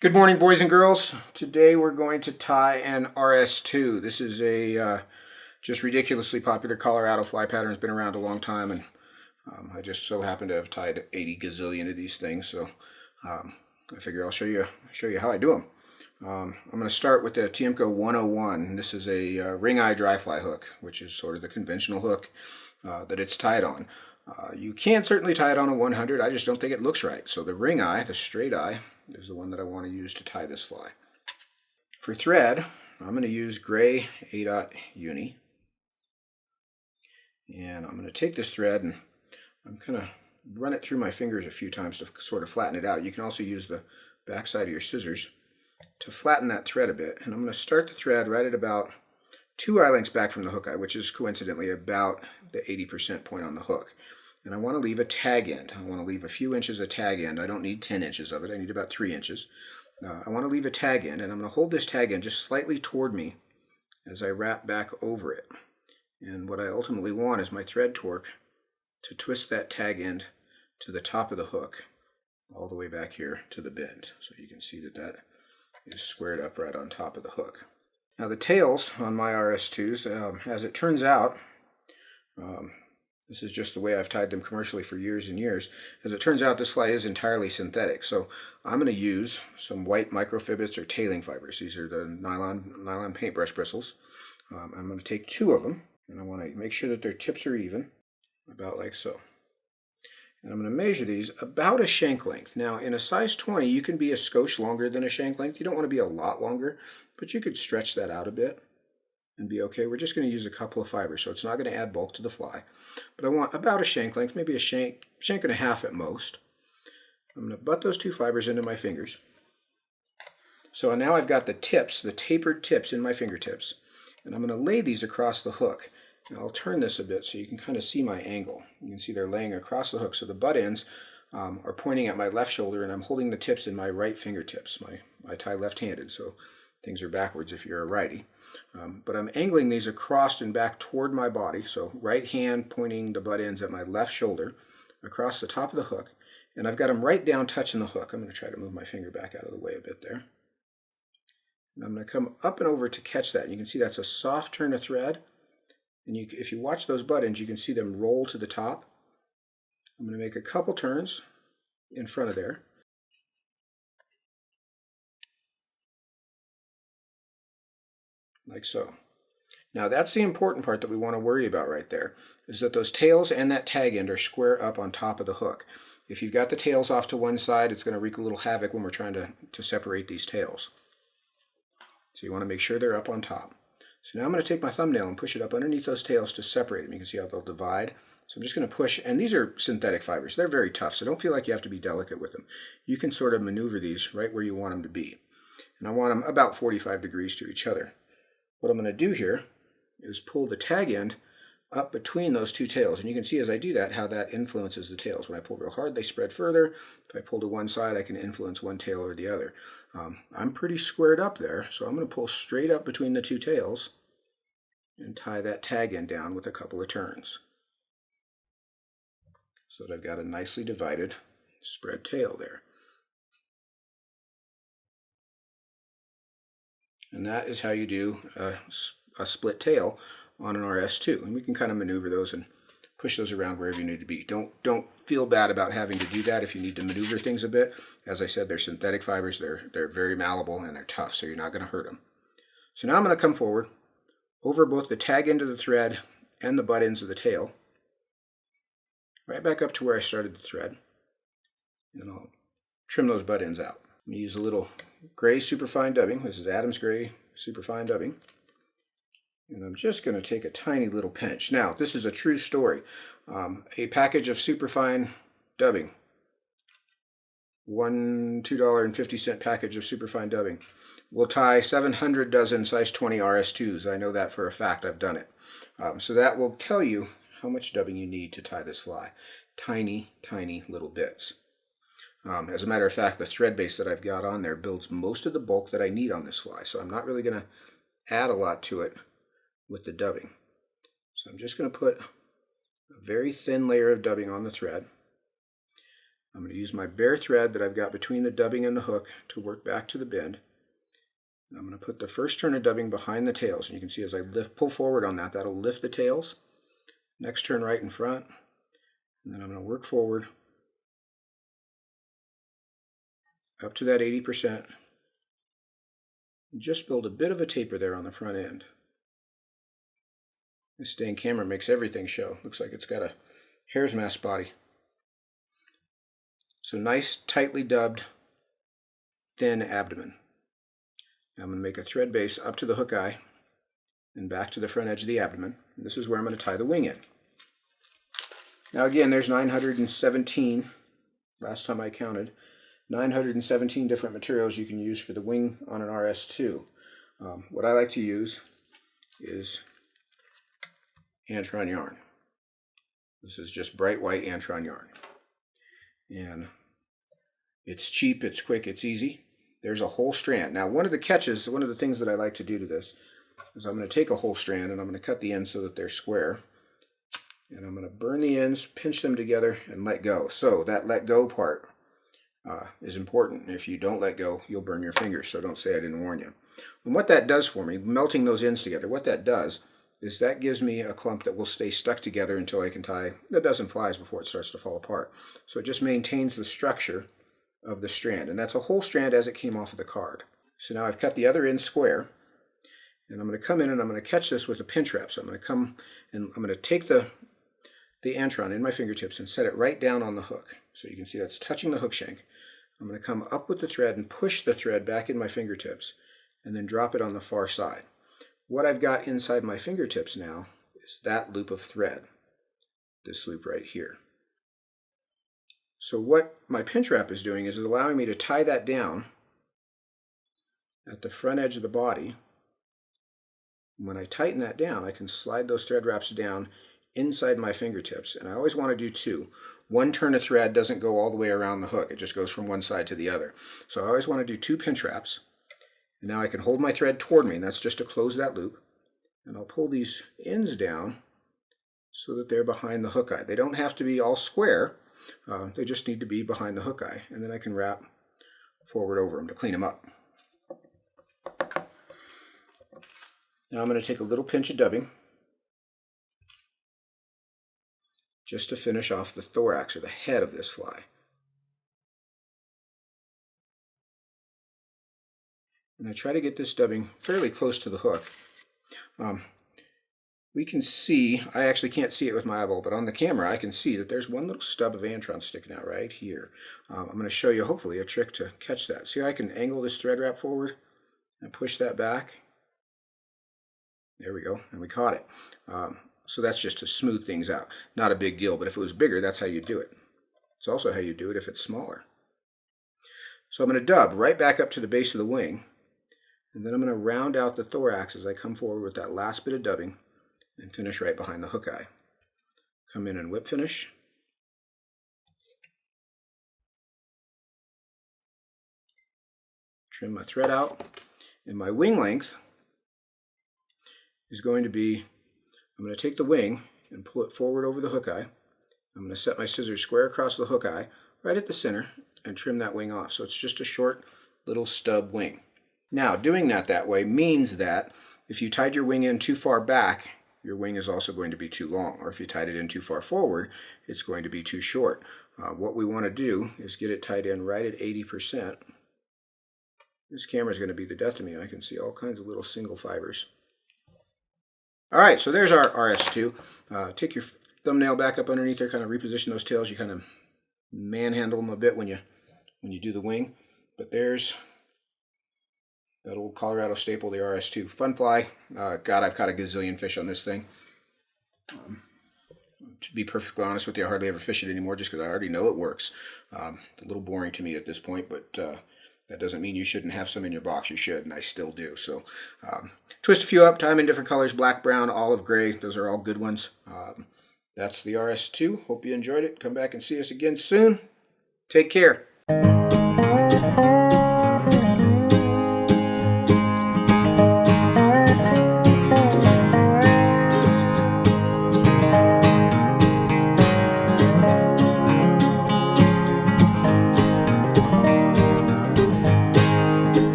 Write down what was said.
Good morning, boys and girls. Today we're going to tie an RS2. This is a just ridiculously popular Colorado fly pattern. It's been around a long time, and I just so happen to have tied 80 gazillion of these things. So I figure I'll show you how I do them. I'm going to start with the Tiemco 101. This is a ring eye dry fly hook, which is sort of the conventional hook that it's tied on. You can certainly tie it on a 100. I just don't think it looks right. So the ring eye, the straight eye, is the one that I want to use to tie this fly. For thread, I'm going to use Gray UNI. And I'm going to take this thread and I'm going to run it through my fingers a few times to sort of flatten it out. You can also use the back side of your scissors to flatten that thread a bit. And I'm going to start the thread right at about 2 eye lengths back from the hook eye, which is coincidentally about the 80% point on the hook. And I want to leave a tag end. I want to leave a few inches of tag end. I don't need 10 inches of it. I need about 3 inches. I want to leave a tag end, and I'm going to hold this tag end just slightly toward me as I wrap back over it. And what I ultimately want is my thread torque to twist that tag end to the top of the hook, all the way back here to the bend. So you can see that that is squared up right on top of the hook. Now the tails on my RS2s, as it turns out, this is just the way I've tied them commercially for years and years. As it turns out, this fly is entirely synthetic. So I'm going to use some white microfibrils or tailing fibers. These are the nylon paintbrush bristles. I'm going to take 2 of them, and I want to make sure that their tips are even, about like so. And I'm going to measure these about a shank length. Now, in a size 20, you can be a skosh longer than a shank length. You don't want to be a lot longer, but you could stretch that out a bit and be okay. We're just going to use a couple of fibers, so it's not going to add bulk to the fly. But I want about a shank length, maybe a shank and a half at most. I'm going to butt those 2 fibers into my fingers. So now I've got the tips, the tapered tips in my fingertips, and I'm going to lay these across the hook. And I'll turn this a bit so you can kind of see my angle. You can see they're laying across the hook, so the butt ends are pointing at my left shoulder, and I'm holding the tips in my right fingertips. I tie left-handed, so things are backwards if you're a righty. But I'm angling these across and back toward my body, so right hand pointing the butt ends at my left shoulder across the top of the hook, and I've got them right down touching the hook. I'm going to try to move my finger back out of the way a bit there. And I'm going to come up and over to catch that. You can see that's a soft turn of thread, and if you watch those butt ends, you can see them roll to the top. I'm going to make a couple turns in front of there. Like so. Now that's the important part that we want to worry about right there, is that those tails and that tag end are square up on top of the hook. If you've got the tails off to one side, it's going to wreak a little havoc when we're trying to separate these tails. So you want to make sure they're up on top. So now I'm going to take my thumbnail and push it up underneath those tails to separate them. You can see how they'll divide. So I'm just going to push, and these are synthetic fibers. They're very tough, so don't feel like you have to be delicate with them. You can sort of maneuver these right where you want them to be. And I want them about 45 degrees to each other. What I'm going to do here is pull the tag end up between those 2 tails. And you can see as I do that how that influences the tails. When I pull real hard, they spread further. If I pull to one side, I can influence one tail or the other. I'm pretty squared up there, so I'm going to pull straight up between the 2 tails and tie that tag end down with a couple of turns, so that I've got a nicely divided spread tail there. And that is how you do a split tail on an RS2. And we can kind of maneuver those and push those around wherever you need to be. Don't feel bad about having to do that if you need to maneuver things a bit. As I said, they're synthetic fibers. They're very malleable and they're tough, so you're not going to hurt them. So now I'm going to come forward over both the tag end of the thread and the butt ends of the tail, right back up to where I started the thread, and I'll trim those butt ends out. I'm going to use a little gray superfine dubbing. This is Adams Gray superfine dubbing. And I'm just going to take a tiny little pinch. Now, this is a true story. A package of superfine dubbing, $2.50 package of superfine dubbing, will tie 700 dozen size 20 RS2s. I know that for a fact. I've done it. So that will tell you how much dubbing you need to tie this fly. Tiny, tiny little bits. As a matter of fact, the thread base that I've got on there builds most of the bulk that I need on this fly, so I'm not really going to add a lot to it with the dubbing. So I'm just going to put a very thin layer of dubbing on the thread, I'm going to use my bare thread that I've got between the dubbing and the hook to work back to the bend. And I'm going to put the first turn of dubbing behind the tails. And you can see as I pull forward on that, that'll lift the tails. Next turn right in front. And then I'm going to work forward up to that 80%. And just build a bit of a taper there on the front end. This dang camera makes everything show. Looks like it's got a hare's mask body. So nice, tightly dubbed, thin abdomen. Now I'm going to make a thread base up to the hook eye and back to the front edge of the abdomen. And this is where I'm going to tie the wing in. Now again, there's 917, last time I counted, 917 different materials you can use for the wing on an RS2. What I like to use is Antron yarn. This is just bright white Antron yarn. And it's cheap, it's quick, it's easy. There's a whole strand. Now one of the catches, one of the things that I like to do to this is I'm going to take a whole strand and I'm going to cut the ends so that they're square. And I'm going to burn the ends, pinch them together, and let go. So that let go part is important. If you don't let go, you'll burn your fingers, so don't say I didn't warn you. And what that does for me, melting those ends together, what that does is that gives me a clump that will stay stuck together until I can tie a dozen flies before it starts to fall apart. So it just maintains the structure of the strand, and that's a whole strand as it came off of the card. So now I've cut the other end square, and I'm going to come in and I'm going to catch this with a pinch wrap. So I'm going to come and I'm going to take the Antron in my fingertips and set it right down on the hook. So you can see that's touching the hook shank. I'm going to come up with the thread and push the thread back in my fingertips and then drop it on the far side. What I've got inside my fingertips now is that loop of thread, this loop right here. So what my pinch wrap is doing is allowing me to tie that down at the front edge of the body. When I tighten that down, I can slide those thread wraps down inside my fingertips, and I always want to do two. One turn of thread doesn't go all the way around the hook, it just goes from one side to the other. So I always want to do two pinch wraps. And now I can hold my thread toward me, and that's just to close that loop. And I'll pull these ends down so that they're behind the hook eye. They don't have to be all square, they just need to be behind the hook eye. And then I can wrap forward over them to clean them up. Now I'm going to take a little pinch of dubbing just to finish off the thorax, or the head of this fly. And I try to get this dubbing fairly close to the hook. We can see, I actually can't see it with my eyeball, but on the camera I can see that there's one little stub of Antron sticking out right here. I'm going to show you hopefully a trick to catch that. See how I can angle this thread wrap forward and push that back? There we go, and we caught it. So that's just to smooth things out. Not a big deal, but if it was bigger, that's how you do it. It's also how you do it if it's smaller. So I'm going to dub right back up to the base of the wing. And then I'm going to round out the thorax as I come forward with that last bit of dubbing and finish right behind the hook eye. Come in and whip finish. Trim my thread out. And my wing length is going to be, I'm going to take the wing and pull it forward over the hook eye. I'm going to set my scissors square across the hook eye, right at the center, and trim that wing off. So it's just a short little stub wing. Now, doing that way means that if you tied your wing in too far back, your wing is also going to be too long. Or if you tied it in too far forward, it's going to be too short. What we want to do is get it tied in right at 80%. This camera is going to be the death of me. I can see all kinds of little single fibers. All right, so there's our RS2. Take your thumbnail back up underneath there, kind of reposition those tails. You kind of manhandle them a bit when you do the wing. But there's that old Colorado staple, the RS2. Fun fly. God, I've caught a gazillion fish on this thing. To be perfectly honest with you, I hardly ever fish it anymore just because I already know it works. It's a little boring to me at this point, but that doesn't mean you shouldn't have some in your box. You should, and I still do. So twist a few up, tie them in different colors, black, brown, olive, gray. Those are all good ones. That's the RS2. Hope you enjoyed it. Come back and see us again soon. Take care.